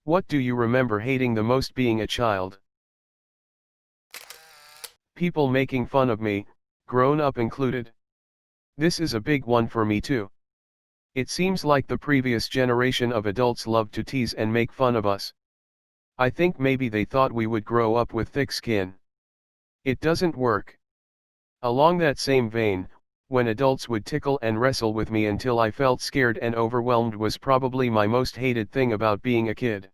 What do you remember hating the most being a child? People making fun of me, grown up included. This is a big one for me too. It seems like the previous generation of adults loved to tease and make fun of us. I think maybe they thought we would grow up with thick skin. It doesn't work. Along that same vein, when adults would tickle and wrestle with me until I felt scared and overwhelmed was probably my most hated thing about being a kid.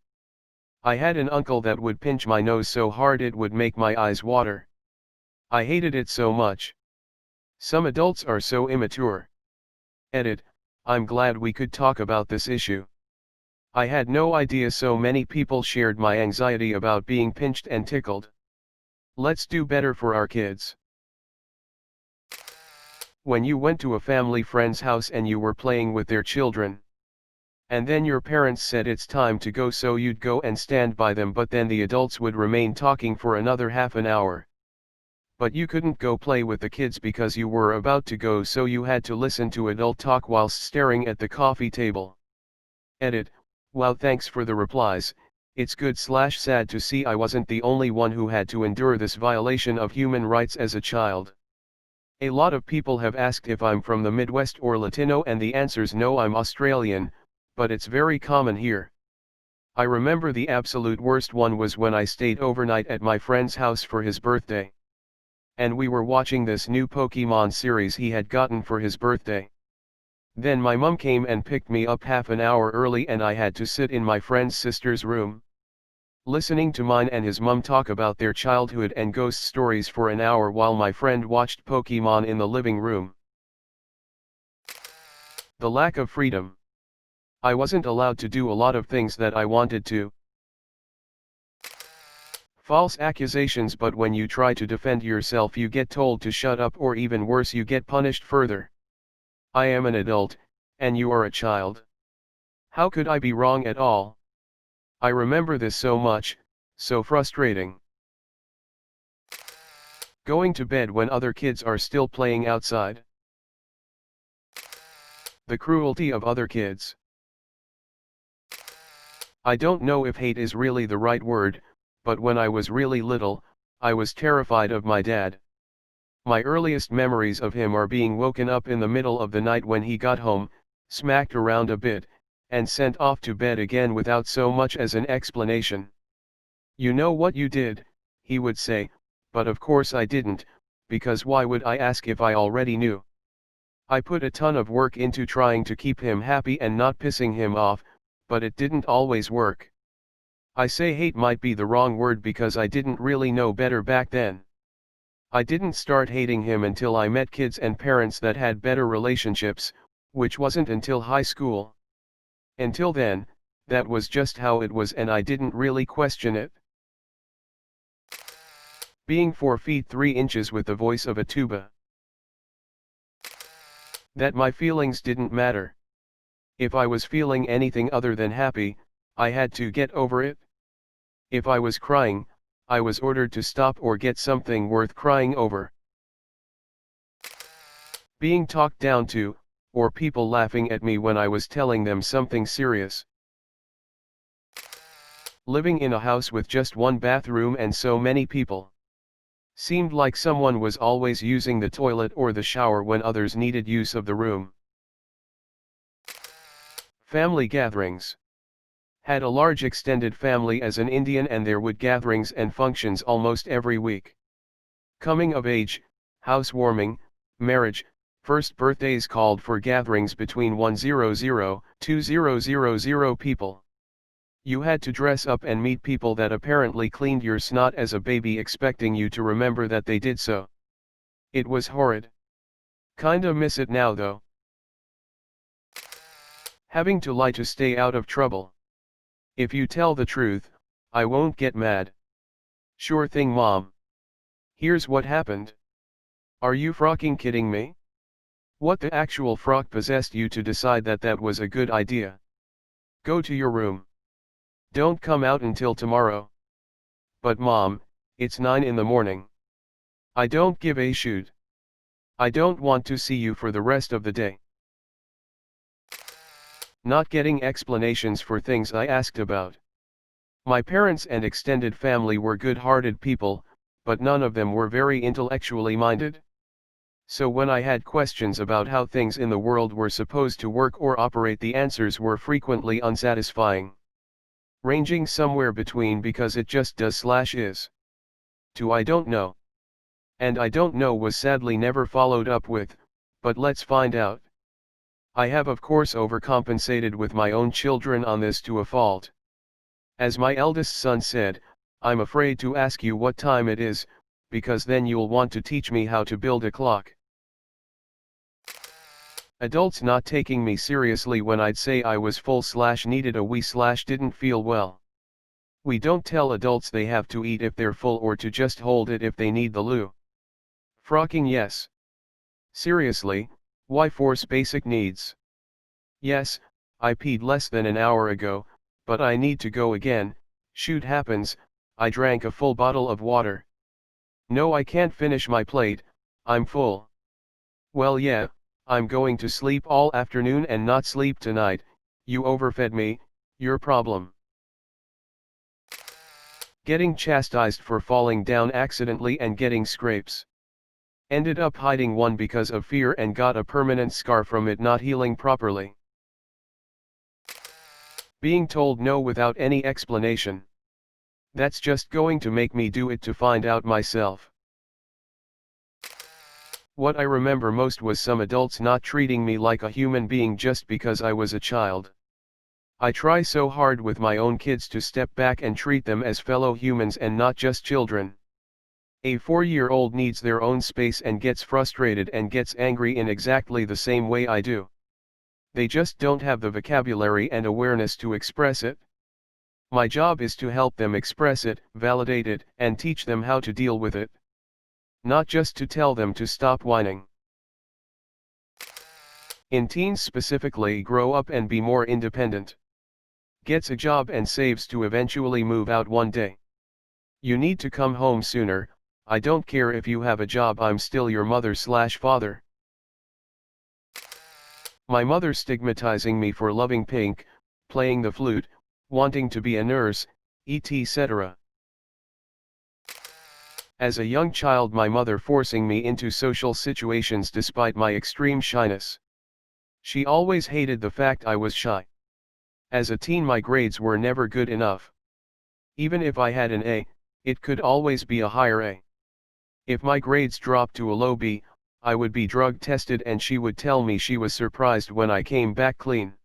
I had an uncle that would pinch my nose so hard it would make my eyes water. I hated it so much. Some adults are so immature. Edit, I'm glad we could talk about this issue. I had no idea so many people shared my anxiety about being pinched and tickled. Let's do better for our kids. When you went to a family friend's house and you were playing with their children. And then your parents said it's time to go, so you'd go and stand by them, but then the adults would remain talking for another half an hour. But you couldn't go play with the kids because you were about to go, so you had to listen to adult talk whilst staring at the coffee table. Edit, wow, thanks for the replies. It's good/sad to see I wasn't the only one who had to endure this violation of human rights as a child. A lot of people have asked if I'm from the Midwest or Latino, and the answer's no, I'm Australian, but it's very common here. I remember the absolute worst one was when I stayed overnight at my friend's house for his birthday. And we were watching this new Pokemon series he had gotten for his birthday. Then my mum came and picked me up half an hour early, and I had to sit in my friend's sister's room, listening to mine and his mum talk about their childhood and ghost stories for an hour while my friend watched Pokemon in the living room. The lack of freedom. I wasn't allowed to do a lot of things that I wanted to. False accusations, but when you try to defend yourself you get told to shut up, or even worse, you get punished further. I am an adult, and you are a child. How could I be wrong at all? I remember this so much, so frustrating. Going to bed when other kids are still playing outside. The cruelty of other kids. I don't know if hate is really the right word, but when I was really little, I was terrified of my dad. My earliest memories of him are being woken up in the middle of the night when he got home, smacked around a bit, and sent off to bed again without so much as an explanation. "You know what you did," he would say, but of course I didn't, because why would I ask if I already knew? I put a ton of work into trying to keep him happy and not pissing him off, but it didn't always work. I say hate might be the wrong word because I didn't really know better back then. I didn't start hating him until I met kids and parents that had better relationships, which wasn't until high school. Until then, that was just how it was and I didn't really question it. Being 4 feet 3 inches with the voice of a tuba. That my feelings didn't matter. If I was feeling anything other than happy, I had to get over it. If I was crying, I was ordered to stop or get something worth crying over. Being talked down to, or people laughing at me when I was telling them something serious. Living in a house with just one bathroom and so many people. Seemed like someone was always using the toilet or the shower when others needed use of the room. Family gatherings. Had a large extended family as an Indian, and there would gatherings and functions almost every week. Coming of age, housewarming, marriage, first birthdays called for gatherings between 100 to 2,000 people. You had to dress up and meet people that apparently cleaned your snot as a baby, expecting you to remember that they did so. It was horrid. Kinda miss it now though. Having to lie to stay out of trouble. If you tell the truth, I won't get mad. Sure thing, Mom. Here's what happened. Are you frocking kidding me? What the actual frock possessed you to decide that that was a good idea? Go to your room. Don't come out until tomorrow. But Mom, it's 9 in the morning. I don't give a shoot. I don't want to see you for the rest of the day. Not getting explanations for things I asked about. My parents and extended family were good-hearted people, but none of them were very intellectually minded. So when I had questions about how things in the world were supposed to work or operate, the answers were frequently unsatisfying. Ranging somewhere between because it just does/is to I don't know. And I don't know was sadly never followed up with, but let's find out. I have of course overcompensated with my own children on this to a fault. As my eldest son said, I'm afraid to ask you what time it is, because then you'll want to teach me how to build a clock. Adults not taking me seriously when I'd say I was full/needed a wee/didn't feel well. We don't tell adults they have to eat if they're full or to just hold it if they need the loo. Frocking yes. Seriously, why force basic needs? Yes, I peed less than an hour ago, but I need to go again. Shoot happens, I drank a full bottle of water. No, I can't finish my plate, I'm full. Well yeah, I'm going to sleep all afternoon and not sleep tonight. You overfed me, your problem. Getting chastised for falling down accidentally and getting scrapes. Ended up hiding one because of fear and got a permanent scar from it not healing properly. Being told no without any explanation. That's just going to make me do it to find out myself. What I remember most was some adults not treating me like a human being just because I was a child. I try so hard with my own kids to step back and treat them as fellow humans and not just children. A 4-year-old needs their own space and gets frustrated and gets angry in exactly the same way I do. They just don't have the vocabulary and awareness to express it. My job is to help them express it, validate it, and teach them how to deal with it. Not just to tell them to stop whining. In teens specifically, grow up and be more independent. Gets a job and saves to eventually move out one day. You need to come home sooner. I don't care if you have a job, I'm still your mother/father. My mother stigmatizing me for loving pink, playing the flute, wanting to be a nurse, etc. As a young child, my mother forcing me into social situations despite my extreme shyness. She always hated the fact I was shy. As a teen, my grades were never good enough. Even if I had an A, it could always be a higher A. If my grades dropped to a low B, I would be drug tested and she would tell me she was surprised when I came back clean.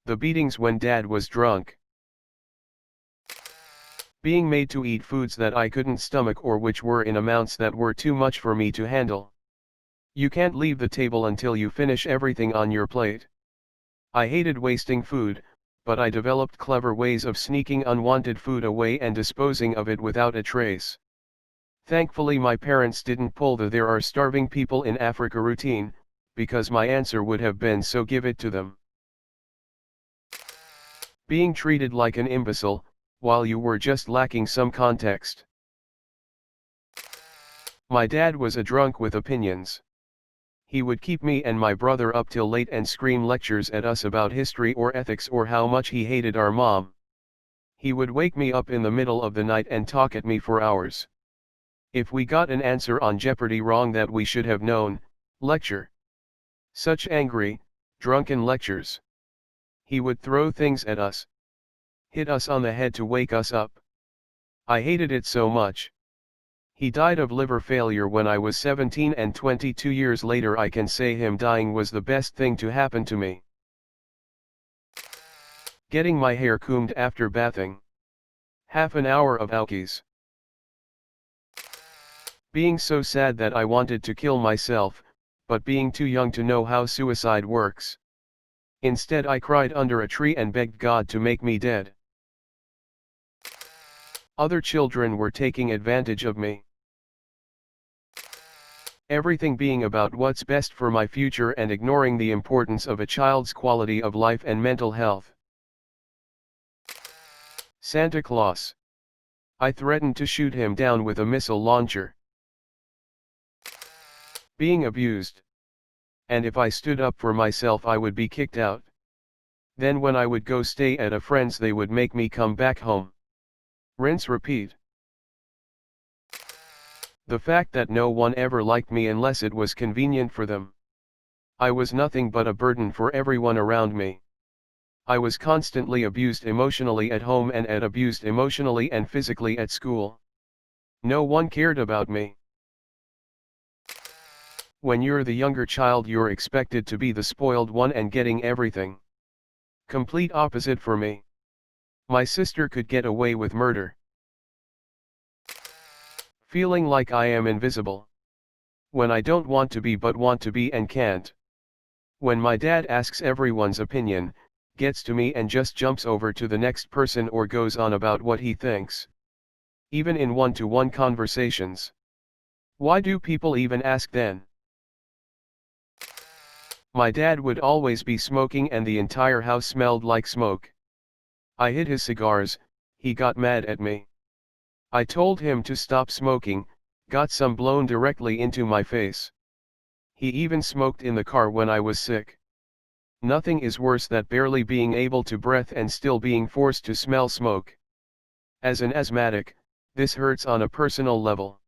The beatings when dad was drunk. Being made to eat foods that I couldn't stomach or which were in amounts that were too much for me to handle. You can't leave the table until you finish everything on your plate. I hated wasting food, but I developed clever ways of sneaking unwanted food away and disposing of it without a trace. Thankfully my parents didn't pull the "there are starving people in Africa" routine, because my answer would have been "so give it to them." Being treated like an imbecile, while you were just lacking some context. My dad was a drunk with opinions. He would keep me and my brother up till late and scream lectures at us about history or ethics or how much he hated our mom. He would wake me up in the middle of the night and talk at me for hours. If we got an answer on Jeopardy wrong that we should have known, lecture. Such angry, drunken lectures. He would throw things at us. Hit us on the head to wake us up. I hated it so much. He died of liver failure when I was 17, and 22 years later I can say him dying was the best thing to happen to me. Getting my hair combed after bathing. Half an hour of alkies. Being so sad that I wanted to kill myself, but being too young to know how suicide works. Instead I cried under a tree and begged God to make me dead. Other children were taking advantage of me. Everything being about what's best for my future and ignoring the importance of a child's quality of life and mental health. Santa Claus. I threatened to shoot him down with a missile launcher. Being abused. And if I stood up for myself I would be kicked out. Then when I would go stay at a friend's they would make me come back home. Rinse repeat. The fact that no one ever liked me unless it was convenient for them. I was nothing but a burden for everyone around me. I was constantly abused emotionally at home and abused emotionally and physically at school. No one cared about me. When you're the younger child, you're expected to be the spoiled one and getting everything. Complete opposite for me. My sister could get away with murder. Feeling like I am invisible. When I don't want to be but want to be and can't. When my dad asks everyone's opinion, gets to me and just jumps over to the next person or goes on about what he thinks. Even in one-to-one conversations. Why do people even ask then? My dad would always be smoking and the entire house smelled like smoke. I hid his cigars, he got mad at me. I told him to stop smoking, got some blown directly into my face. He even smoked in the car when I was sick. Nothing is worse than barely being able to breathe and still being forced to smell smoke. As an asthmatic, this hurts on a personal level.